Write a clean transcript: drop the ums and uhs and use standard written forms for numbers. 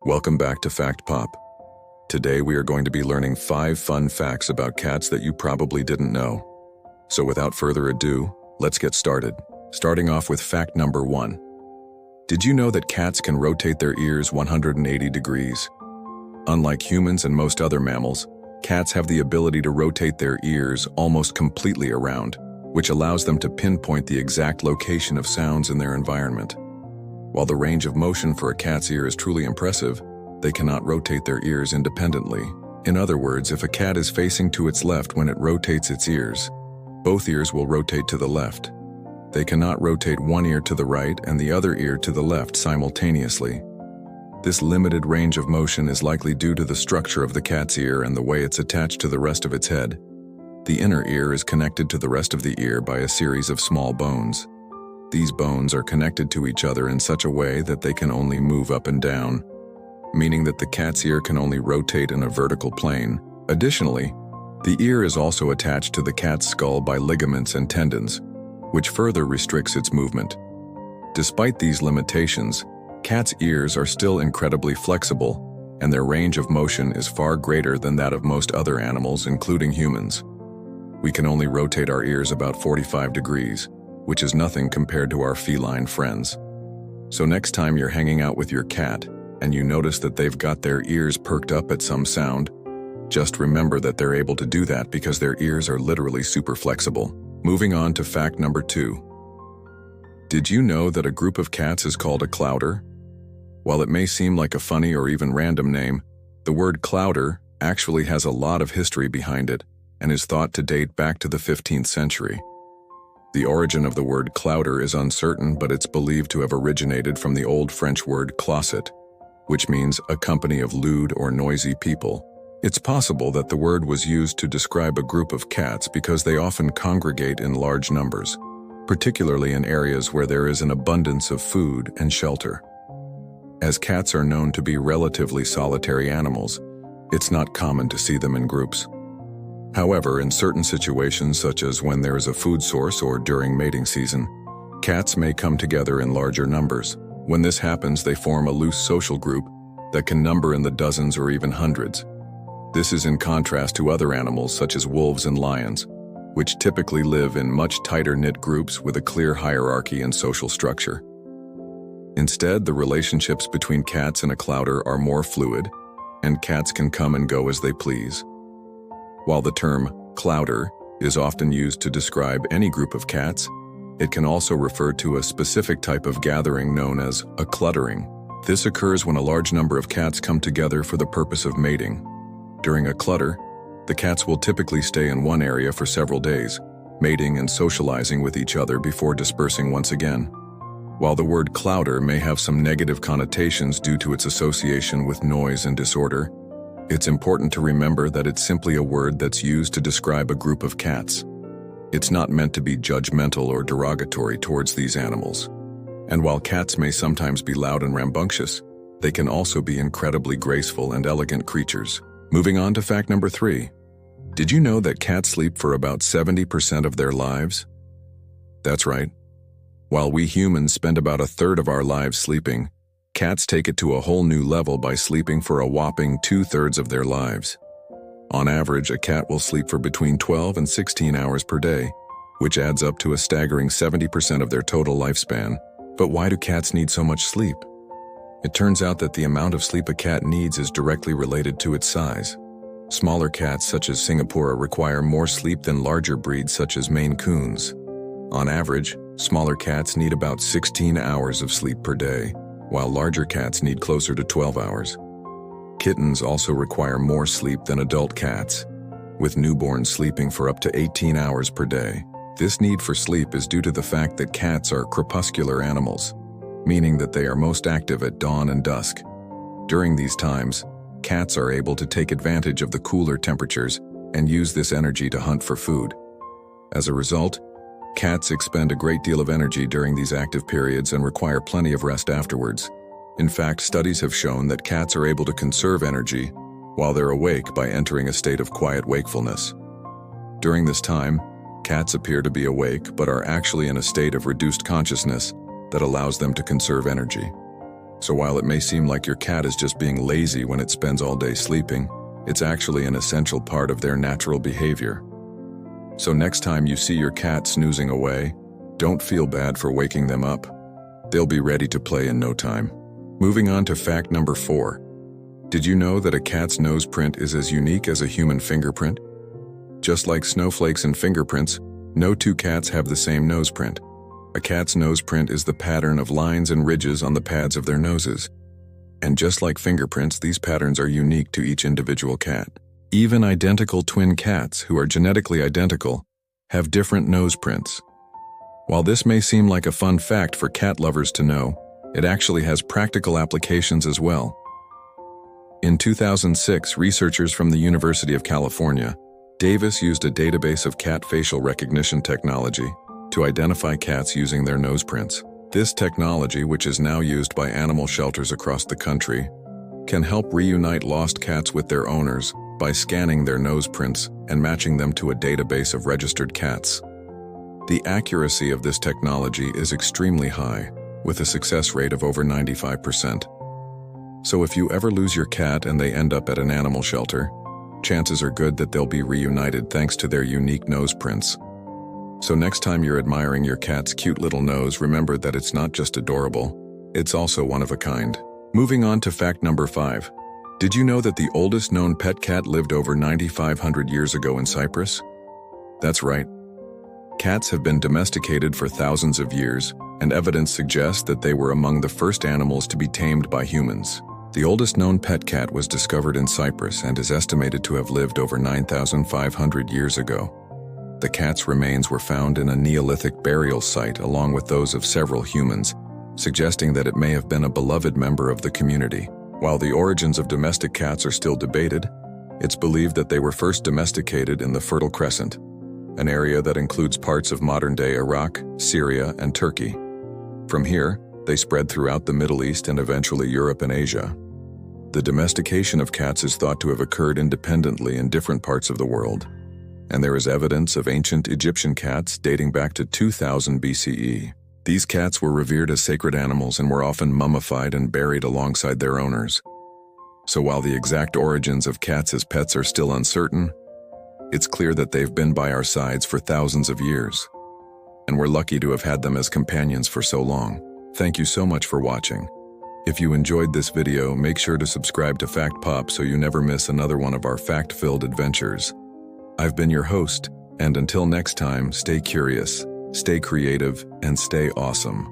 Welcome back to Fact Pop. Today we are going to be learning 5 fun facts about cats that you probably didn't know. So without further ado, let's get started. Starting off with fact number 1. Did you know that cats can rotate their ears 180 degrees? Unlike humans and most other mammals, cats have the ability to rotate their ears almost completely around, which allows them to pinpoint the exact location of sounds in their environment. While the range of motion for a cat's ear is truly impressive, they cannot rotate their ears independently. In other words, if a cat is facing to its left when it rotates its ears, both ears will rotate to the left. They cannot rotate one ear to the right and the other ear to the left simultaneously. This limited range of motion is likely due to the structure of the cat's ear and the way it's attached to the rest of its head. The inner ear is connected to the rest of the ear by a series of small bones. These bones are connected to each other in such a way that they can only move up and down, meaning that the cat's ear can only rotate in a vertical plane. Additionally, the ear is also attached to the cat's skull by ligaments and tendons, which further restricts its movement. Despite these limitations, cats' ears are still incredibly flexible, and their range of motion is far greater than that of most other animals, including humans. We can only rotate our ears about 45 degrees, which is nothing compared to our feline friends. So next time you're hanging out with your cat and you notice that they've got their ears perked up at some sound, just remember that they're able to do that because their ears are literally super flexible. Moving on to fact number 2. Did you know that a group of cats is called a clouder? While it may seem like a funny or even random name, the word clouder actually has a lot of history behind it and is thought to date back to the 15th century. The origin of the word clouder is uncertain, but it's believed to have originated from the Old French word closet, which means a company of lewd or noisy people. It's possible that the word was used to describe a group of cats because they often congregate in large numbers, particularly in areas where there is an abundance of food and shelter. As cats are known to be relatively solitary animals, it's not common to see them in groups. However, in certain situations, such as when there is a food source or during mating season, cats may come together in larger numbers. When this happens, they form a loose social group that can number in the dozens or even hundreds. This is in contrast to other animals such as wolves and lions, which typically live in much tighter-knit groups with a clear hierarchy and social structure. Instead, the relationships between cats and a clouder are more fluid, and cats can come and go as they please. While the term clouder is often used to describe any group of cats, it can also refer to a specific type of gathering known as a cluttering. This occurs when a large number of cats come together for the purpose of mating. During a clutter, the cats will typically stay in one area for several days, mating and socializing with each other before dispersing once again. While the word clouder may have some negative connotations due to its association with noise and disorder, it's important to remember that it's simply a word that's used to describe a group of cats. It's not meant to be judgmental or derogatory towards these animals. And while cats may sometimes be loud and rambunctious, they can also be incredibly graceful and elegant creatures. Moving on to fact number 3. Did you know that cats sleep for about 70% of their lives? That's right. While we humans spend about a third of our lives sleeping, cats take it to a whole new level by sleeping for a whopping 2/3 of their lives. On average, a cat will sleep for between 12 and 16 hours per day, which adds up to a staggering 70% of their total lifespan. But why do cats need so much sleep? It turns out that the amount of sleep a cat needs is directly related to its size. Smaller cats such as Singapore require more sleep than larger breeds such as Maine Coons. On average, smaller cats need about 16 hours of sleep per day, while larger cats need closer to 12 hours. Kittens also require more sleep than adult cats, with newborns sleeping for up to 18 hours per day. This need for sleep is due to the fact that cats are crepuscular animals, meaning that they are most active at dawn and dusk. During these times, cats are able to take advantage of the cooler temperatures and use this energy to hunt for food. As a result, cats expend a great deal of energy during these active periods and require plenty of rest afterwards. In fact, studies have shown that cats are able to conserve energy while they're awake by entering a state of quiet wakefulness. During this time, cats appear to be awake but are actually in a state of reduced consciousness that allows them to conserve energy. So while it may seem like your cat is just being lazy when it spends all day sleeping, it's actually an essential part of their natural behavior. So next time you see your cat snoozing away, don't feel bad for waking them up. They'll be ready to play in no time. Moving on to fact number 4. Did you know that a cat's nose print is as unique as a human fingerprint? Just like snowflakes and fingerprints, no two cats have the same nose print. A cat's nose print is the pattern of lines and ridges on the pads of their noses. And just like fingerprints, these patterns are unique to each individual cat. Even identical twin cats, who are genetically identical, have different nose prints. While this may seem like a fun fact for cat lovers to know, it actually has practical applications as well. In 2006, researchers from the University of California, Davis used a database of cat facial recognition technology to identify cats using their nose prints. This technology, which is now used by animal shelters across the country, can help reunite lost cats with their owners by scanning their nose prints and matching them to a database of registered cats. The accuracy of this technology is extremely high, with a success rate of over 95%. So if you ever lose your cat and they end up at an animal shelter, chances are good that they'll be reunited thanks to their unique nose prints. So next time you're admiring your cat's cute little nose, remember that it's not just adorable, it's also one of a kind. Moving on to fact number 5. Did you know that the oldest known pet cat lived over 9,500 years ago in Cyprus? That's right. Cats have been domesticated for thousands of years, and evidence suggests that they were among the first animals to be tamed by humans. The oldest known pet cat was discovered in Cyprus and is estimated to have lived over 9,500 years ago. The cat's remains were found in a Neolithic burial site along with those of several humans, suggesting that it may have been a beloved member of the community. While the origins of domestic cats are still debated, it's believed that they were first domesticated in the Fertile Crescent, an area that includes parts of modern-day Iraq, Syria, and Turkey. From here, they spread throughout the Middle East and eventually Europe and Asia. The domestication of cats is thought to have occurred independently in different parts of the world, and there is evidence of ancient Egyptian cats dating back to 2000 BCE. These cats were revered as sacred animals and were often mummified and buried alongside their owners. So while the exact origins of cats as pets are still uncertain, it's clear that they've been by our sides for thousands of years, and we're lucky to have had them as companions for so long. Thank you so much for watching. If you enjoyed this video, make sure to subscribe to Fact Pop so you never miss another one of our fact-filled adventures. I've been your host, and until next time, stay curious, stay creative, and stay awesome.